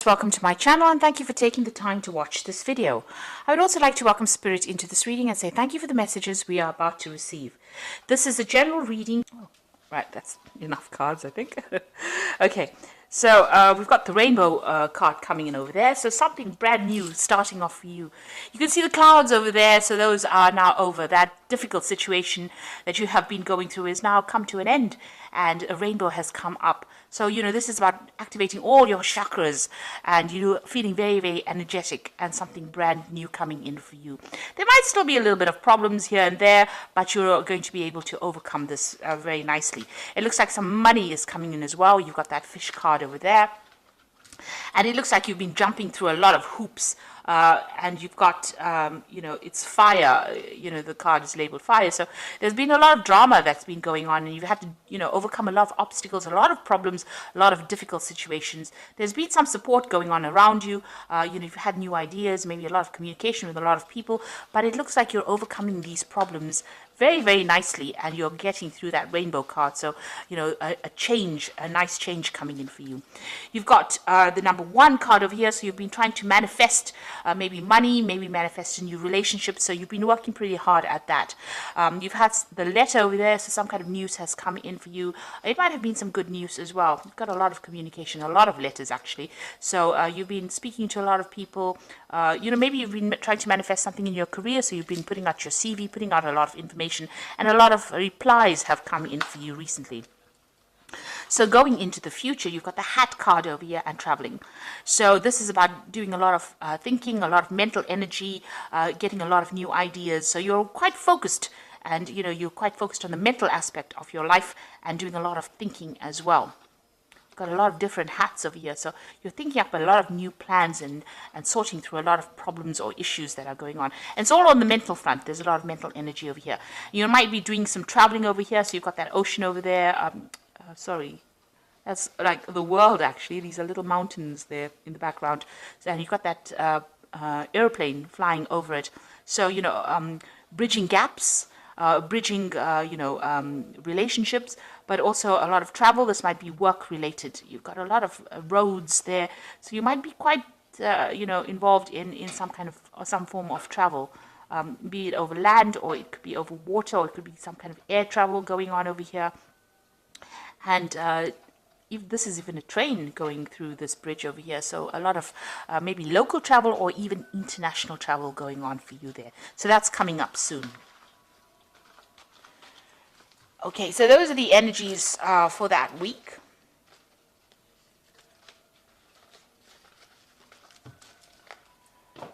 Welcome to my channel and thank you for taking the time to watch this video. I would also like to welcome Spirit into this reading and say thank you for the messages we are about to receive. This is a general reading. Oh, right, that's enough cards, I think. Okay, so we've got the rainbow card coming in over there. So something brand new starting off for you. You can see the clouds over there, so those are now over. That difficult situation that you have been going through is now come to an end and a rainbow has come up. So, this is about activating all your chakras and feeling very, very energetic and something brand new coming in for you. There might still be a little bit of problems here and there, but you're going to be able to overcome this very nicely. It looks like some money is coming in as well. You've got that fish card over there. And it looks like you've been jumping through a lot of hoops. And you've got, it's fire, the card is labeled fire. So there's been a lot of drama that's been going on and you've had to, overcome a lot of obstacles, a lot of problems, a lot of difficult situations. There's been some support going on around you. You've had new ideas, maybe a lot of communication with a lot of people, but it looks like you're overcoming these problems very, very nicely and you're getting through that rainbow card. So, a nice change coming in for you. You've got the number 1 card over here. So you've been trying to manifest maybe money, maybe manifest a new relationship. So you've been working pretty hard at that. You've had the letter over there. So some kind of news has come in for you. It might have been some good news as well. You've got a lot of communication, a lot of letters actually. So you've been speaking to a lot of people. Maybe you've been trying to manifest something in your career. So you've been putting out your CV, putting out a lot of information. And a lot of replies have come in for you recently. So going into the future, you've got the hat card over here and traveling. So this is about doing a lot of thinking, a lot of mental energy, getting a lot of new ideas. So you're quite focused and, you're quite focused on the mental aspect of your life and doing a lot of thinking as well. Got a lot of different hats over here, so you're thinking up a lot of new plans and sorting through a lot of problems or issues that are going on. And it's all on the mental front. There's a lot of mental energy over here. You might be doing some traveling over here, so you've got that ocean over there. That's like the world actually. These are little mountains there in the background, and you've got that airplane flying over it. So bridging gaps. Bridging, relationships, but also a lot of travel. This might be work related. You've got a lot of roads there, so you might be quite, involved in some form of travel, be it over land or it could be over water or it could be some kind of air travel going on over here. And if this is even a train going through this bridge over here, so a lot of maybe local travel or even international travel going on for you there. So that's coming up soon. Okay, so those are the energies for that week.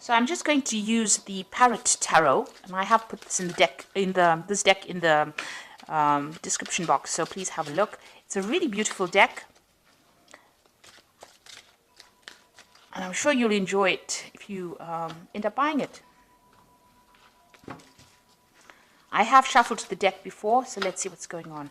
So I'm just going to use the Parrot Tarot, and I have put this in the deck in the description box. So please have a look. It's a really beautiful deck, and I'm sure you'll enjoy it if you end up buying it. I have shuffled the deck before, so let's see what's going on.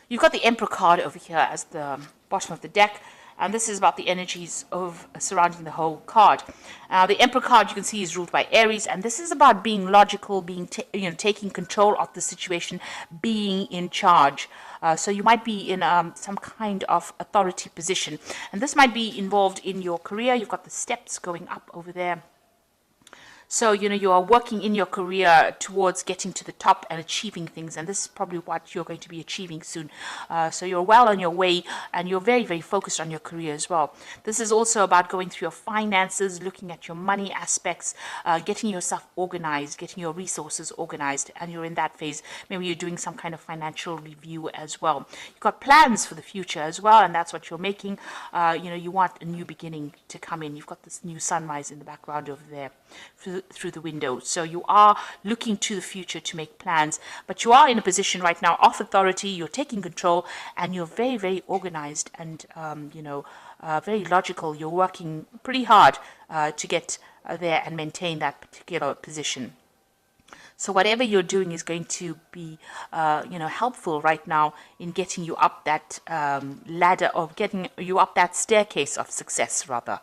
You've got the Emperor card over here as the bottom of the deck. And this is about the energies of surrounding the whole card. The Emperor card, you can see, is ruled by Aries, and this is about being logical, being taking control of the situation, being in charge. So you might be in some kind of authority position, and this might be involved in your career. You've got the steps going up over there. So, you are working in your career towards getting to the top and achieving things. And this is probably what you're going to be achieving soon. So you're well on your way and you're very, very focused on your career as well. This is also about going through your finances, looking at your money aspects, getting yourself organized, getting your resources organized. And you're in that phase. Maybe you're doing some kind of financial review as well. You've got plans for the future as well. And that's what you're making. You want a new beginning to come in. You've got this new sunrise in the background over there through the window. So you are looking to the future to make plans, but you are in a position right now of authority. You're taking control and you're very, very organized and, very logical. You're working pretty hard to get there and maintain that particular position. So whatever you're doing is going to be, helpful right now in getting you up that ladder, or getting you up that staircase of success. Rather,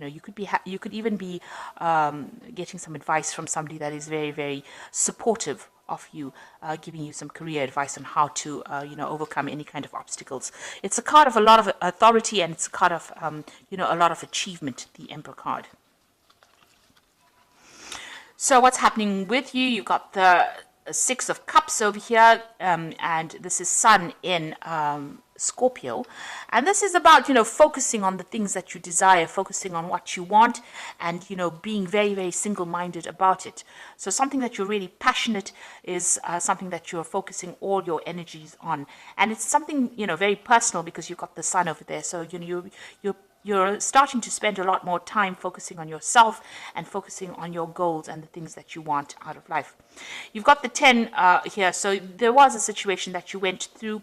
you could be, you could even be getting some advice from somebody that is very, very supportive of you, giving you some career advice on how to, overcome any kind of obstacles. It's a card of a lot of authority, and it's a card of, a lot of achievement. The Emperor card. So what's happening with you? You've got the Six of Cups over here, and this is Sun in Scorpio. And this is about, focusing on the things that you desire, focusing on what you want, and, being very, very single-minded about it. So something that you're really passionate is something that you're focusing all your energies on. And it's something, very personal, because you've got the Sun over there. So, you're starting to spend a lot more time focusing on yourself and focusing on your goals and the things that you want out of life. You've got the 10 here. So there was a situation that you went through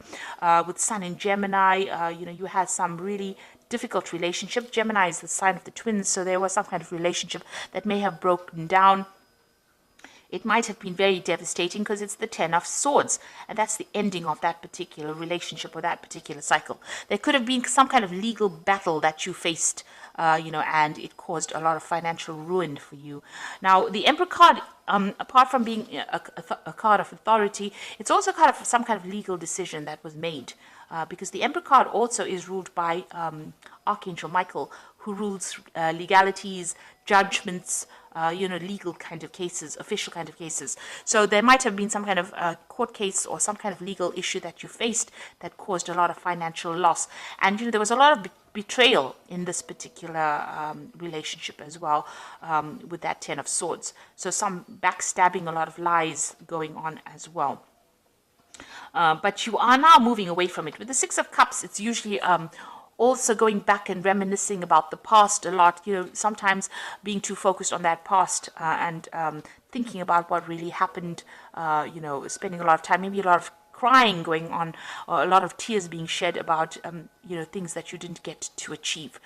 with Sun in Gemini. You had some really difficult relationship. Gemini is the sign of the twins, so there was some kind of relationship that may have broken down. It might have been very devastating because it's the 10 of Swords, and that's the ending of that particular relationship or that particular cycle. There could have been some kind of legal battle that you faced, and it caused a lot of financial ruin for you. Now, the Emperor card, apart from being a card of authority, it's also kind of some kind of legal decision that was made. Because the Emperor card also is ruled by Archangel Michael, who rules legalities, judgments, legal kind of cases, official kind of cases. So there might have been some kind of court case or some kind of legal issue that you faced that caused a lot of financial loss. And, there was a lot of betrayal in this particular relationship as well, with that 10 of Swords. So some backstabbing, a lot of lies going on as well. But you are now moving away from it. With the Six of Cups, it's usually also going back and reminiscing about the past a lot, sometimes being too focused on that past and thinking about what really happened, spending a lot of time, maybe a lot of crying going on, or a lot of tears being shed about, things that you didn't get to achieve.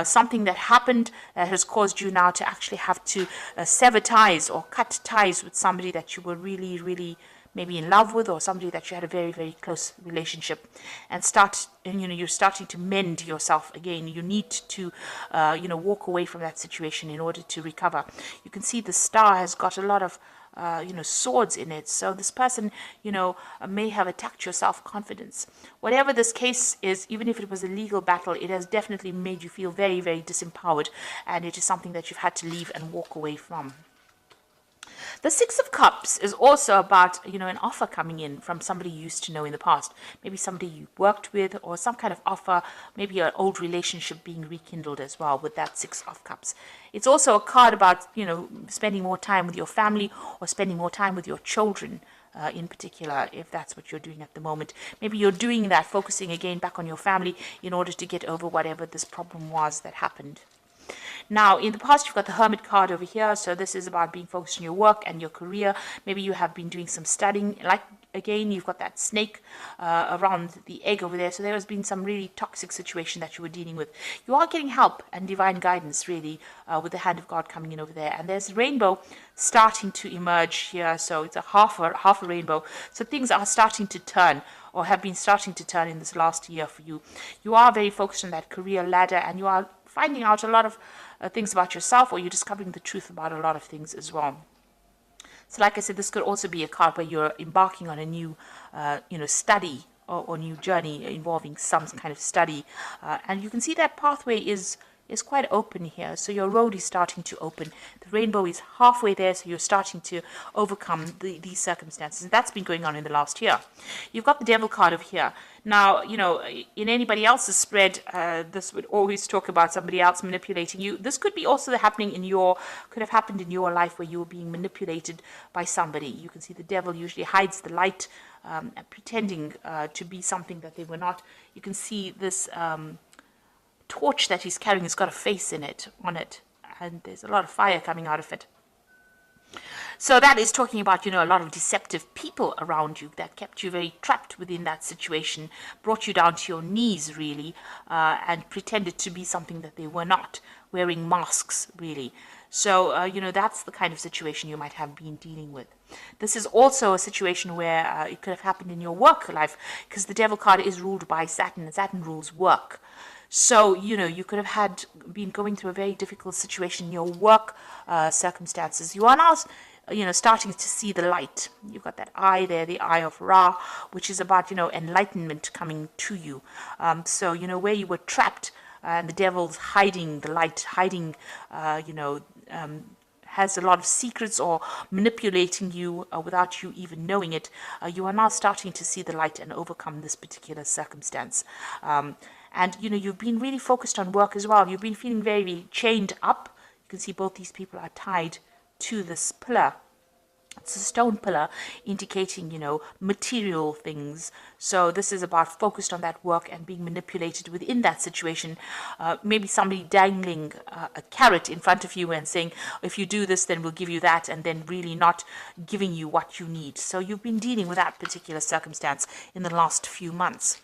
Something that happened that has caused you now to actually have to sever ties or cut ties with somebody that you were really, really maybe in love with, or somebody that you had a very, very close relationship, and you're starting to mend yourself again. You need to, walk away from that situation in order to recover. You can see the star has got a lot of, swords in it. So this person, may have attacked your self-confidence. Whatever this case is, even if it was a legal battle, it has definitely made you feel very, very disempowered, and it is something that you've had to leave and walk away from. The Six of Cups is also about, an offer coming in from somebody you used to know in the past. Maybe somebody you worked with, or some kind of offer, maybe an old relationship being rekindled as well with that Six of Cups. It's also a card about, spending more time with your family, or spending more time with your children. In particular, if that's what you're doing at the moment. Maybe you're doing that, focusing again back on your family in order to get over whatever this problem was that happened. Now, in the past, you've got the Hermit card over here. So this is about being focused on your work and your career. Maybe you have been doing some studying. Like, again, you've got that snake around the egg over there. So there has been some really toxic situation that you were dealing with. You are getting help and divine guidance, really, with the hand of God coming in over there. And there's a rainbow starting to emerge here. So it's a half a rainbow. So things are starting to turn, or have been starting to turn in this last year for you. You are very focused on that career ladder, and you are finding out a lot of things about yourself, or you're discovering the truth about a lot of things as well. So like I said, this could also be a card where you're embarking on a new, study or new journey involving some kind of study. And you can see that pathway is quite open here. So your road is starting to open. The rainbow is halfway there, so you're starting to overcome these circumstances. And that's been going on in the last year. You've got the Devil card over here. Now, in anybody else's spread, this would always talk about somebody else manipulating you. This could be also could have happened in your life where you were being manipulated by somebody. You can see the devil usually hides the light, pretending to be something that they were not. You can see this torch that he's carrying has got a face on it, and there's a lot of fire coming out of it. So that is talking about, a lot of deceptive people around you that kept you very trapped within that situation, brought you down to your knees, really, and pretended to be something that they were not, wearing masks, really. So, that's the kind of situation you might have been dealing with. This is also a situation where it could have happened in your work life, because the Devil card is ruled by Saturn, and Saturn rules work. So, you could have been going through a very difficult situation in your work circumstances. You are now, starting to see the light. You've got that eye there, the eye of Ra, which is about, enlightenment coming to you. So, where you were trapped, and the devil's hiding the light, hiding, has a lot of secrets or manipulating you without you even knowing it, you are now starting to see the light and overcome this particular circumstance. And, you've been really focused on work as well. You've been feeling very chained up. You can see both these people are tied to this pillar. It's a stone pillar indicating, material things. So this is about focused on that work and being manipulated within that situation. Maybe somebody dangling a carrot in front of you and saying, if you do this, then we'll give you that, and then really not giving you what you need. So you've been dealing with that particular circumstance in the last few months.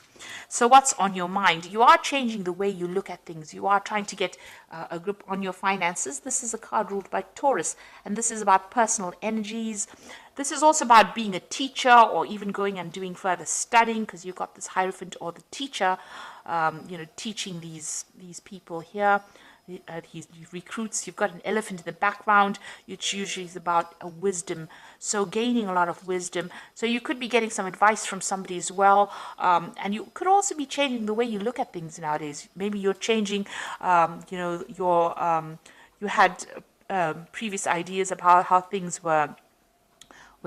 So what's on your mind? You are changing the way you look at things. You are trying to get a grip on your finances. This is a card ruled by Taurus, and this is about personal energies. This is also about being a teacher, or even going and doing further studying, because you've got this Hierophant or the teacher, teaching these people here. He recruits. You've got an elephant in the background, which usually is about a wisdom. So gaining a lot of wisdom. So you could be getting some advice from somebody as well. And you could also be changing the way you look at things nowadays. Maybe you're changing, you had previous ideas about how things were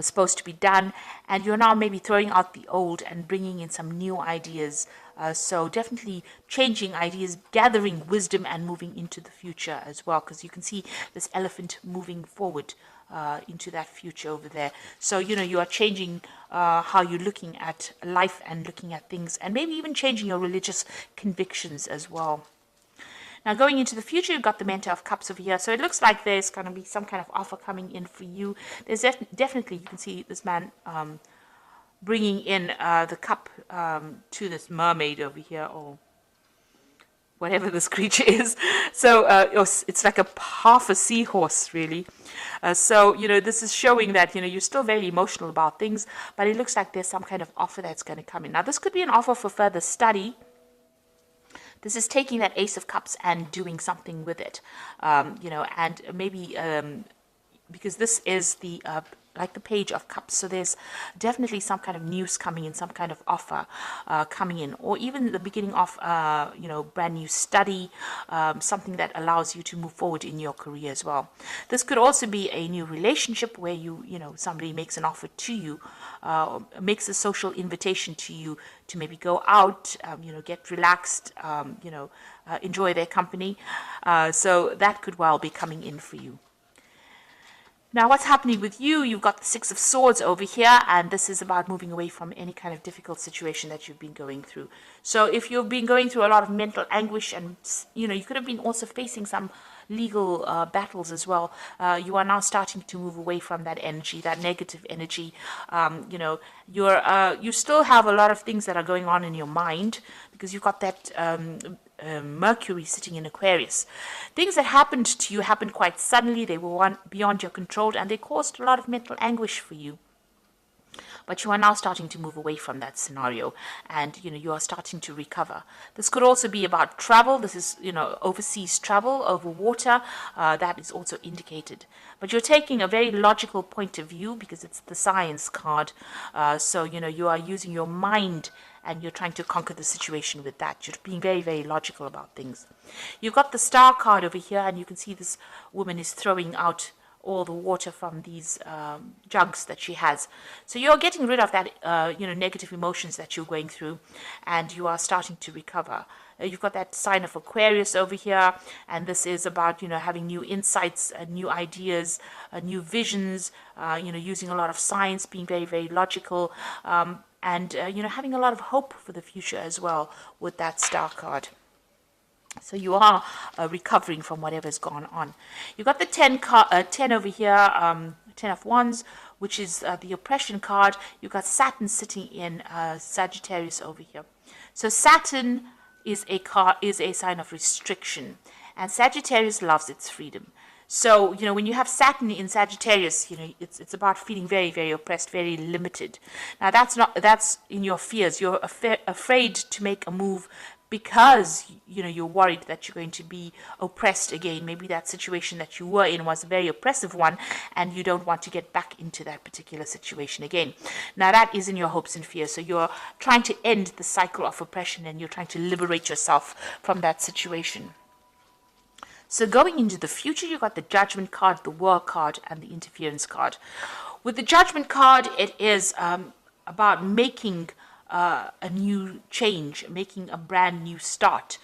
supposed to be done, and you're now maybe throwing out the old and bringing in some new ideas. So definitely changing ideas, gathering wisdom, and moving into the future as well, because you can see this elephant moving forward into that future over there. So, you are changing how you're looking at life and looking at things, and maybe even changing your religious convictions as well. Now, going into the future, you've got the Mentor of Cups over here. So it looks like there's going to be some kind of offer coming in for you. There's definitely, you can see this man bringing in the cup to this mermaid over here, or whatever this creature is. So it's like half a seahorse, really. So, this is showing that, you're still very emotional about things, but it looks like there's some kind of offer that's going to come in. Now, this could be an offer for further study. This is taking that Ace of Cups and doing something with it, and maybe because this is the like the Page of Cups, so there's definitely some kind of news coming in, some kind of offer coming in, or even the beginning of brand new study, something that allows you to move forward in your career as well. This could also be a new relationship where somebody makes an offer to you, makes a social invitation to you to maybe go out, get relaxed, enjoy their company. So that could well be coming in for you. Now, what's happening with you? You've got the Six of Swords over here, and this is about moving away from any kind of difficult situation that you've been going through. So if you've been going through a lot of mental anguish, and, you could have been also facing some legal battles as well, you are now starting to move away from that energy, that negative energy. You still have a lot of things that are going on in your mind, because you've got that Mercury sitting in Aquarius. Things that happened to you happened quite suddenly. They were beyond your control, and they caused a lot of mental anguish for you. But you are now starting to move away from that scenario, and you are starting to recover. This could also be about travel. This is overseas travel over water. That is also indicated. But you're taking a very logical point of view, because it's the Science card. So you are using your mind, and you're trying to conquer the situation with that. You're being very, very logical about things. You've got the Star card over here, and you can see this woman is throwing out all the water from these jugs that she has. So you're getting rid of that, negative emotions that you're going through, and you are starting to recover. You've got that sign of Aquarius over here, and this is about, having new insights, new ideas, new visions, using a lot of science, being very, very logical, and, having a lot of hope for the future as well with that Star card. So you are recovering from whatever's gone on. You got the 10 over here, 10 of Wands, which is the oppression card. You got Saturn sitting in Sagittarius over here. So Saturn is a sign of restriction, and Sagittarius loves its freedom. So, when you have Saturn in Sagittarius, it's about feeling very, very oppressed, very limited. Now, that's in your fears. You're afraid to make a move because, you're worried that you're going to be oppressed again. Maybe that situation that you were in was a very oppressive one, and you don't want to get back into that particular situation again. Now, that is in your hopes and fears. So you're trying to end the cycle of oppression, and you're trying to liberate yourself from that situation. So going into the future, you got the Judgment card, the World card, and the Interference card. With the Judgment card, it is about making a new change, making a brand new start,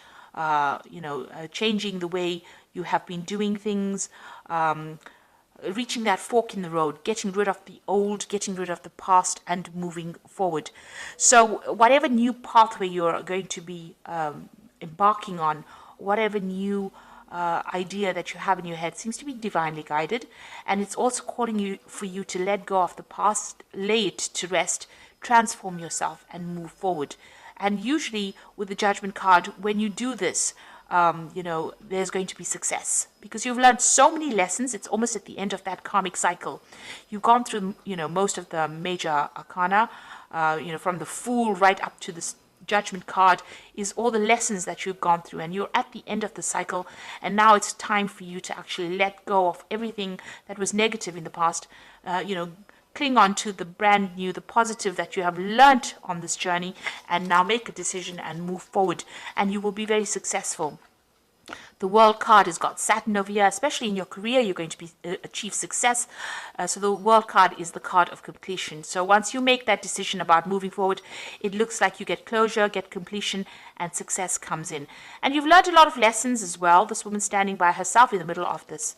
changing the way you have been doing things, reaching that fork in the road, getting rid of the old, getting rid of the past, and moving forward. So whatever new pathway you're going to be embarking on, whatever new idea that you have in your head seems to be divinely guided, and it's also calling for you to let go of the past, lay it to rest, transform yourself, and move forward. And usually with the Judgment card, when you do this, there's going to be success because you've learned so many lessons. It's almost at the end of that karmic cycle. You've gone through, most of the major arcana, from the Fool right up to the Judgment card is all the lessons that you've gone through, and you're at the end of the cycle, and now it's time for you to actually let go of everything that was negative in the past, cling on to the brand new, the positive that you have learnt on this journey, and now make a decision and move forward, and you will be very successful. The World card has got Saturn over here, especially in your career, you're going to achieve success. So the World card is the card of completion. So once you make that decision about moving forward, it looks like you get closure, get completion, and success comes in. And you've learned a lot of lessons as well. This woman standing by herself in the middle of this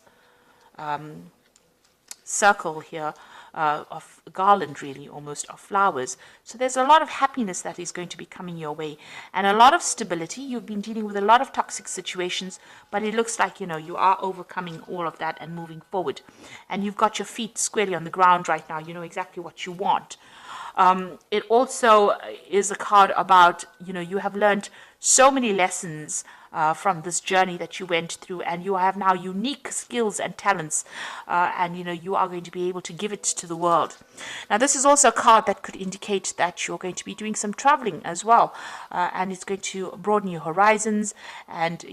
circle here. Of garland, really, almost, of flowers. So there's a lot of happiness that is going to be coming your way, and a lot of stability. You've been dealing with a lot of toxic situations, but it looks like, you are overcoming all of that and moving forward. And you've got your feet squarely on the ground right now. You know exactly what you want. It also is a card about, you have learned so many lessons from this journey that you went through, and you have now unique skills and talents, and you are going to be able to give it to the world. Now, this is also a card that could indicate that you're going to be doing some traveling as well, and it's going to broaden your horizons, and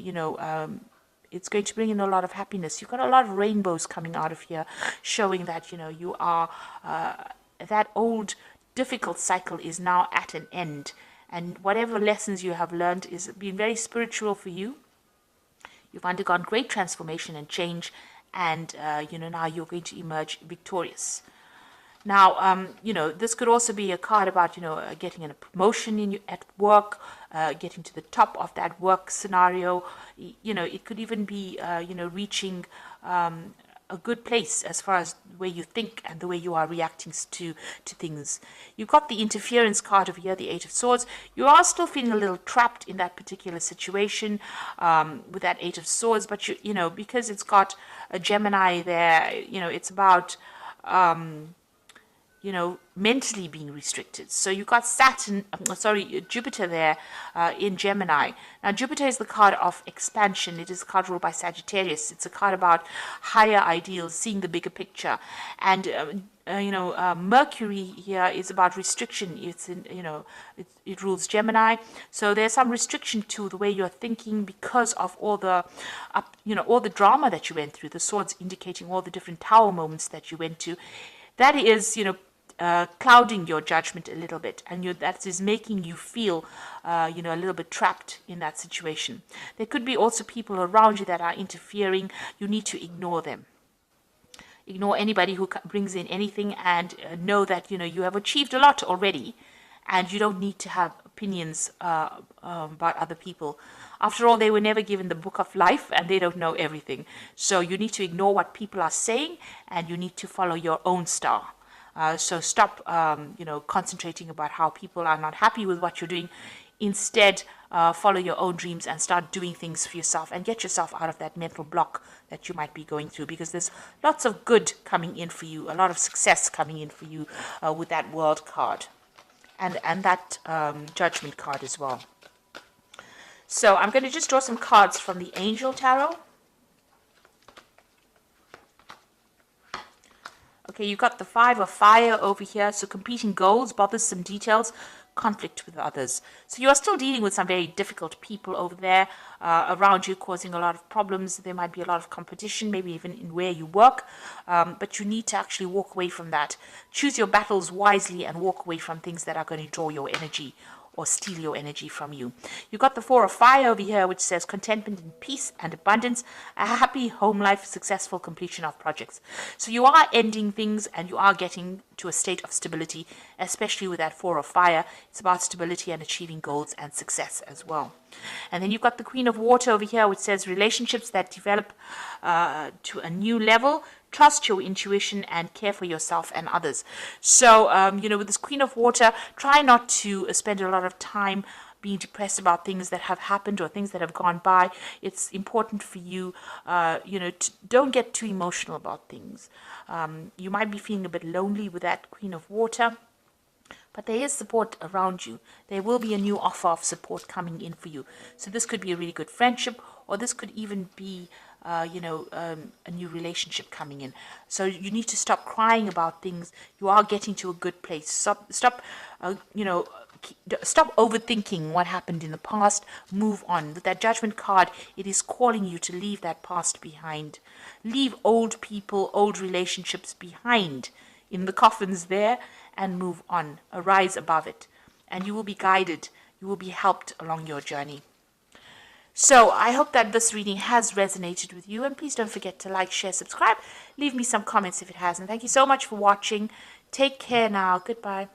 it's going to bring in a lot of happiness. You've got a lot of rainbows coming out of here, showing that you are that old difficult cycle is now at an end. And whatever lessons you have learned is been very spiritual for you. You've undergone great transformation and change, and now you're going to emerge victorious. Now, this could also be a card about getting a promotion at work, getting to the top of that work scenario. It could even be reaching a good place as far as the way you think and the way you are reacting to things. You've got the Interference card over here, the Eight of Swords. You are still feeling a little trapped in that particular situation with that Eight of Swords, but because it's got a Gemini there, it's about mentally being restricted. So you've got Jupiter there in Gemini. Now, Jupiter is the card of expansion. It is a card ruled by Sagittarius. It's a card about higher ideals, seeing the bigger picture. And, Mercury here is about restriction. It's in, it rules Gemini. So there's some restriction to the way you're thinking because of all the, all the drama that you went through. The swords indicating all the different tower moments that you went to. That is, clouding your judgment a little bit, and that is making you feel, a little bit trapped in that situation. There could be also people around you that are interfering. You need to ignore them. Ignore anybody who brings in anything, and know that, you have achieved a lot already, and you don't need to have opinions about other people. After all, they were never given the book of life, and they don't know everything. So you need to ignore what people are saying, and you need to follow your own star. So stop, concentrating about how people are not happy with what you're doing. instead follow your own dreams and start doing things for yourself and get yourself out of that mental block that you might be going through, because there's lots of good coming in for you, a lot of success coming in for you with that World card and that Judgment card as well. So I'm going to just draw some cards from the Angel Tarot. Okay, you've got the Five of Fire over here. So competing goals, bothersome details, conflict with others. So you are still dealing with some very difficult people over there around you, causing a lot of problems. There might be a lot of competition, maybe even in where you work. But you need to actually walk away from that. Choose your battles wisely and walk away from things that are going to draw your energy or steal your energy from you. You've got the Four of Fire over here, which says contentment and peace and abundance, a happy home life, successful completion of projects. So you are ending things and you are getting to a state of stability, especially with that Four of Fire. It's about stability and achieving goals and success as well. And then you've got the Queen of Water over here, which says relationships that develop to a new level. Trust your intuition and care for yourself and others. So, with this Queen of Water, try not to spend a lot of time being depressed about things that have happened or things that have gone by. It's important for you, don't get too emotional about things. You might be feeling a bit lonely with that Queen of Water, but there is support around you. There will be a new offer of support coming in for you. So this could be a really good friendship, or this could even be a new relationship coming in. So you need to stop crying about things. You are getting to a good place. Stop overthinking what happened in the past. Move on. With that Judgment card, it is calling you to leave that past behind. Leave old people, old relationships behind in the coffins there, and move on. Arise above it, and you will be guided. You will be helped along your journey. So I hope that this reading has resonated with you, and please don't forget to like, share, subscribe. Leave me some comments if it has, and thank you so much for watching. Take care now. Goodbye.